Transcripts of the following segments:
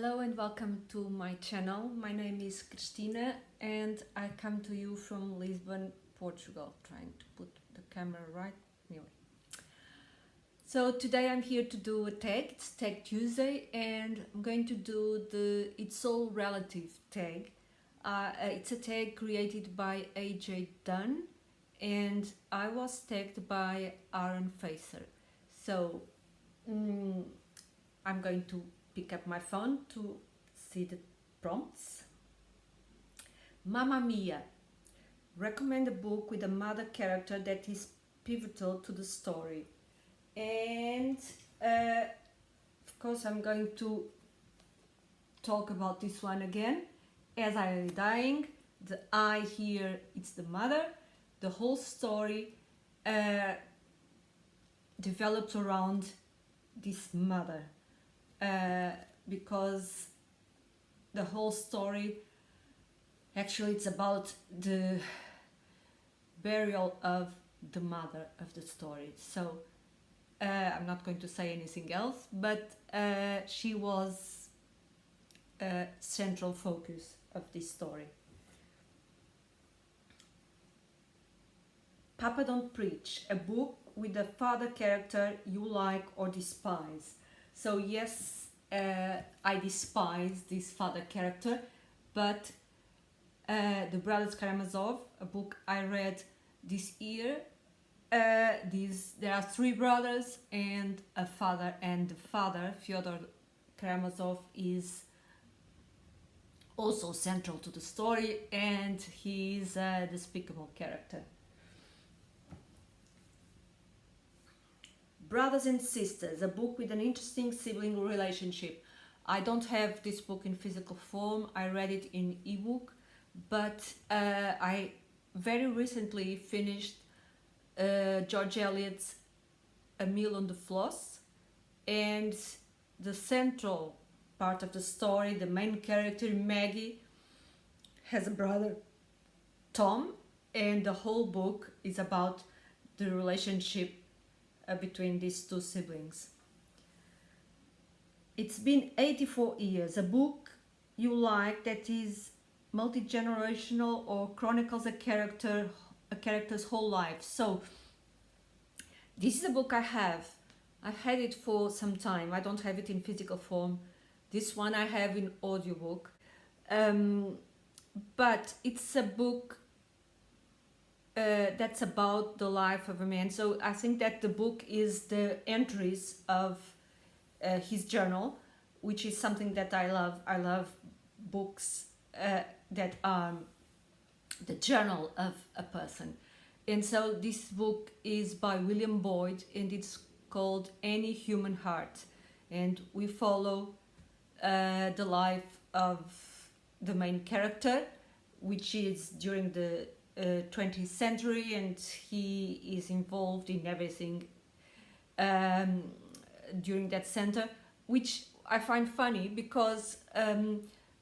Hello and welcome to my channel. My name is Cristina and I come to you from Lisbon, Portugal. Trying to put the camera right. Anyway. So today I'm here to do a tag. It's Tag Tuesday and I'm going to do the It's All Relative tag. It's a tag created by AJ Dunn and I was tagged by Aaron Facer. So I'm going to pick up my phone to see the prompts. Mamma Mia. Recommend a book with a mother character that is pivotal to the story. And of course I'm going to talk about this one again. As I am dying, the I here, it's the mother. The whole story develops around this mother. Because the whole story actually it's about the burial of the mother of the story. So I'm not going to say anything else, but she was a central focus of this story. Papa Don't Preach, a book with a father character you like or despise. So yes, I despise this father character, but The Brothers Karamazov, a book I read this year, there are three brothers and a father, and the father, Fyodor Karamazov, is also central to the story and he is a despicable character. Brothers and Sisters, a book with an interesting sibling relationship. I don't have this book in physical form, I read it in ebook, but I very recently finished George Eliot's A Meal on the Floss, and the central part of the story, the main character Maggie, has a brother Tom, and the whole book is about the relationship between these two siblings. It's been 84 years, a book you like that is multigenerational or chronicles a character's whole life. So this is a book I have. I've had it for some time. I don't have it in physical form. This one I have in audiobook. But it's a book that's about the life of a man. So I think that the book is the entries of his journal, which is something that I love. I love books that are the journal of a person. And so this book is by William Boyd and it's called Any Human Heart. And we follow the life of the main character, which is during the 20th century, and he is involved in everything during that center, which I find funny because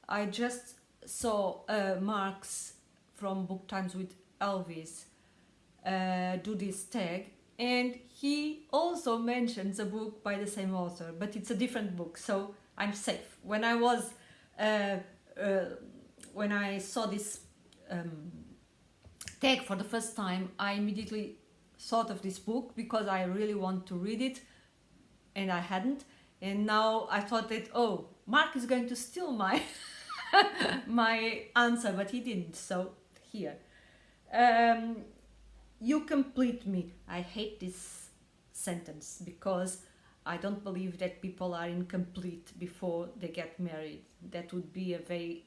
I just saw Marx from Book Times with Elvis do this tag, and he also mentions a book by the same author, but it's a different book, so I'm safe. When I was when I saw this tag for the first time, I immediately thought of this book because I really want to read it and I hadn't, and now I thought that, oh, Mark is going to steal my my answer, but he didn't. So here, you complete me. I hate this sentence because I don't believe that people are incomplete before they get married. That would be a very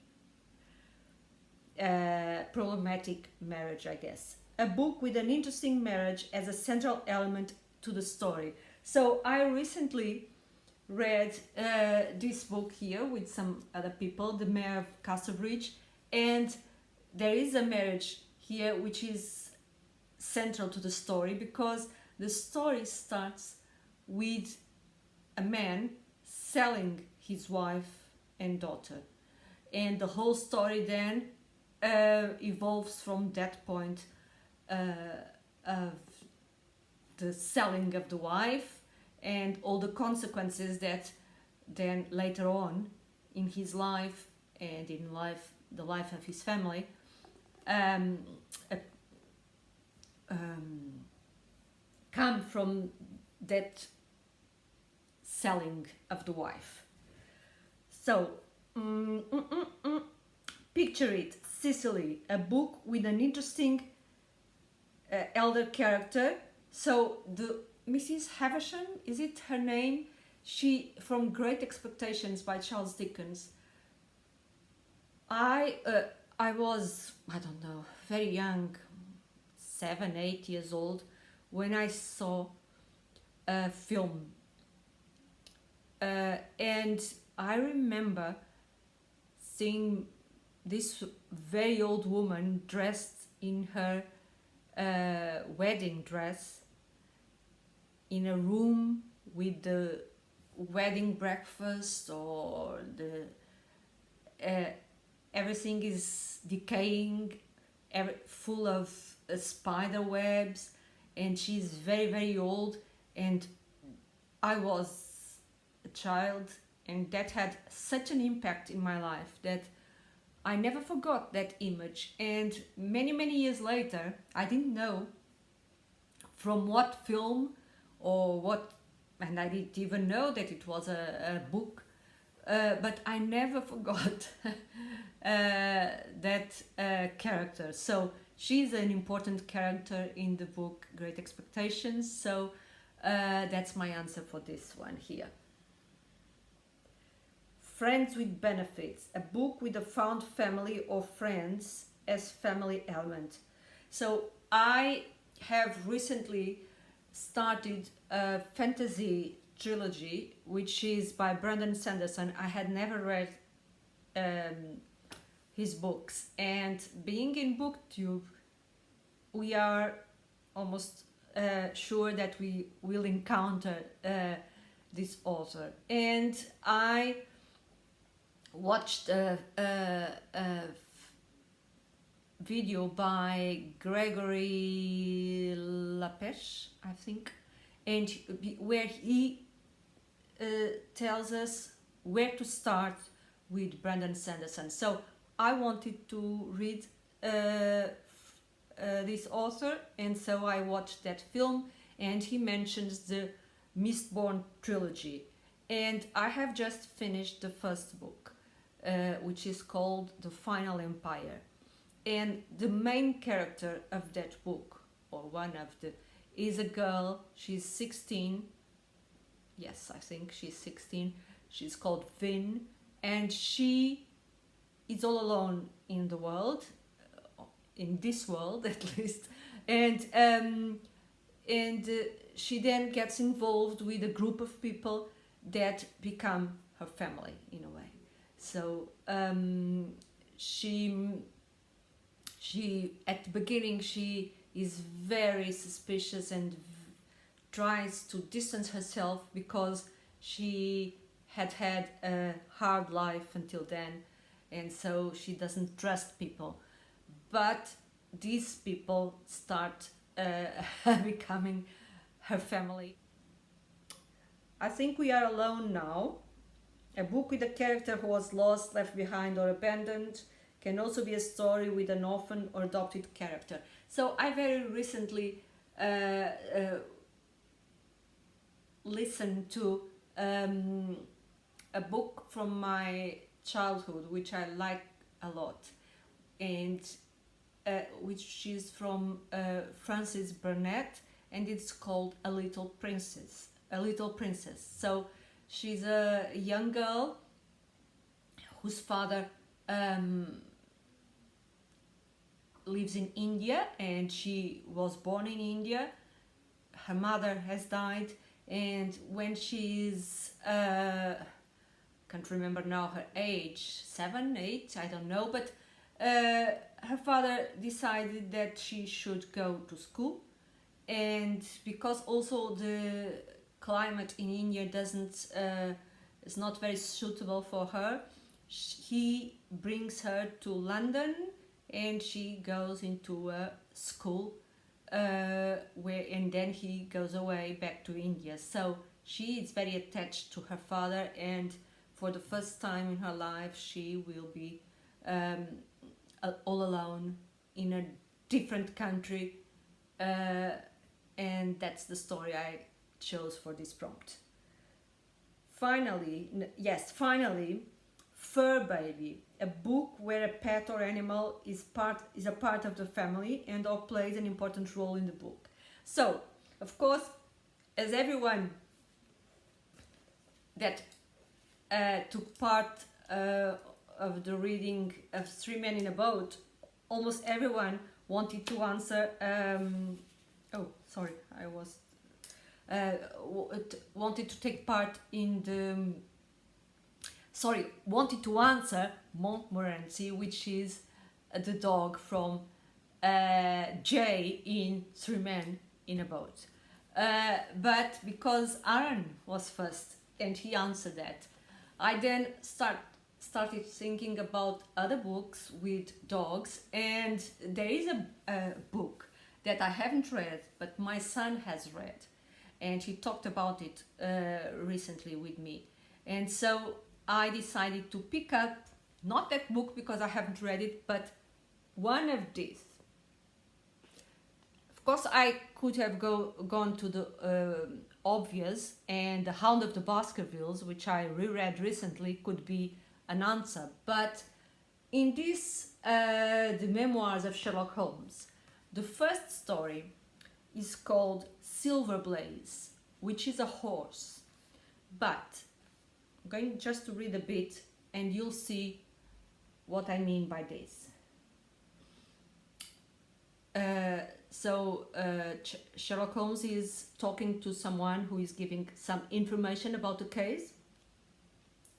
problematic marriage, I guess. A book with an interesting marriage as a central element to the story. So I recently read this book here with some other people, The Mayor of Casterbridge, and there is a marriage here which is central to the story because the story starts with a man selling his wife and daughter, and the whole story then evolves from that point of the selling of the wife and all the consequences that then later on in his life and in the life of his family, um, uh, come from that selling of the wife. So, picture it, Sicily, a book with an interesting elder character. So the Mrs. Havisham, is it her name? She, from Great Expectations by Charles Dickens. I was, I don't know, very young, 7, 8 years old, when I saw a film. And I remember seeing this very old woman dressed in her wedding dress in a room with the wedding breakfast, or the everything is decaying, full of spider webs, and she's very, very old, and I was a child, and that had such an impact in my life that I never forgot that image. And many, many years later, I didn't know from what film or what, and I didn't even know that it was a book, but I never forgot that character. So she's an important character in the book Great Expectations. So that's my answer for this one here. Friends with Benefits, a book with a found family or friends as family element. So I have recently started a fantasy trilogy, which is by Brandon Sanderson. I had never read his books, and being in BookTube, we are almost sure that we will encounter this author. And I watched a video by Gregory Lapèche, I think, and where he tells us where to start with Brandon Sanderson. So I wanted to read this author, and so I watched that film, and he mentions the Mistborn trilogy, and I have just finished the first book, which is called The Final Empire. And the main character of that book, or one of the, is a girl. She's 16. Yes, I think she's 16. She's called Vin, and she is all alone in the world, in this world at least. And she then gets involved with a group of people that become her family in a way. So she at the beginning she is very suspicious and tries to distance herself because she had a hard life until then, and so she doesn't trust people. But these people start becoming her family. I Think We Are Alone Now, a book with a character who was lost, left behind, or abandoned, can also be a story with an orphan or adopted character. So I very recently listened to a book from my childhood, which I like a lot, and which is from Frances Burnett, and it's called A Little Princess. A Little Princess. So she's a young girl whose father lives in India, and she was born in India. Her mother has died, and when she's can't remember now her age, 7, 8, I don't know, but her father decided that she should go to school, and because also the climate in India is not very suitable for her, he brings her to London, and she goes into a school and then he goes away back to India. So she is very attached to her father, and for the first time in her life she will be um, all alone in a different country, and that's the story I chose for this prompt. Finally, Fur Baby, a book where a pet or animal is a part of the family and or plays an important role in the book. So, of course, as everyone that took part of the reading of Three Men in a Boat, almost everyone wanted to answer. Oh, sorry, I was wanted to take part in the. Sorry, wanted to answer Montmorency, which is the dog from Jay in Three Men in a Boat. But because Aaron was first and he answered that, I then started thinking about other books with dogs, and there is a book that I haven't read, but my son has read, and he talked about it recently with me. And so I decided to pick up, not that book because I haven't read it, but one of these. Of course, I could have gone to the obvious, and The Hound of the Baskervilles, which I reread recently, could be an answer. But in this, the memoirs of Sherlock Holmes, the first story is called Silver Blaze, which is a horse. But I'm going just to read a bit and you'll see what I mean by this. Sherlock Holmes is talking to someone who is giving some information about the case,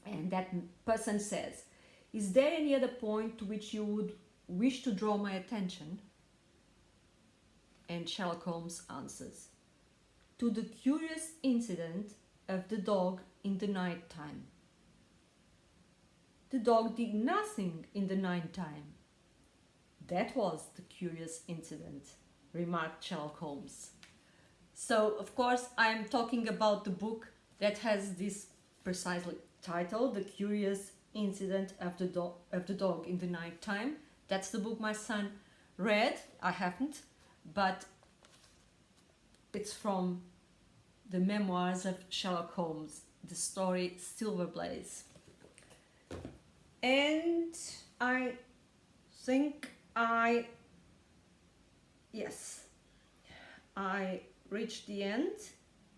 and that person says, "Is there any other point to which you would wish to draw my attention?" And Sherlock Holmes answers, "To the curious incident of the dog in the night time." "The dog did nothing in the night time." "That was the curious incident," remarked Sherlock Holmes. So, of course, I'm talking about the book that has this precisely title, The Curious Incident of the Dog in the Night Time. That's the book my son read. I haven't, but it's from the memoirs of Sherlock Holmes, the story Silver Blaze. And I think I reached the end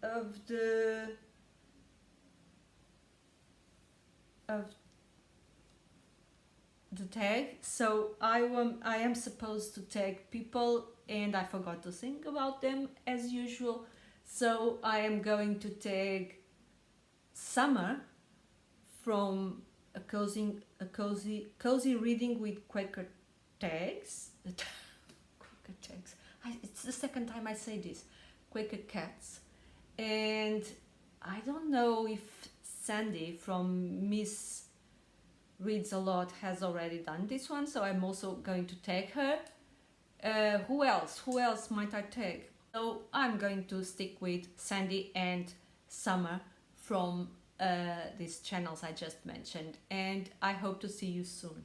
of the tag. So I am supposed to tag people, and I forgot to think about them as usual. So I am going to tag Summer from a cozy reading with Quaker tags. Quaker tags. It's the second time I say this. Quaker cats. And I don't know if Sandy from Miss Reads a Lot has already done this one, so I'm also going to tag her. Who else might I tag? So I'm going to stick with Sandy and Summer from these channels I just mentioned, and I hope to see you soon.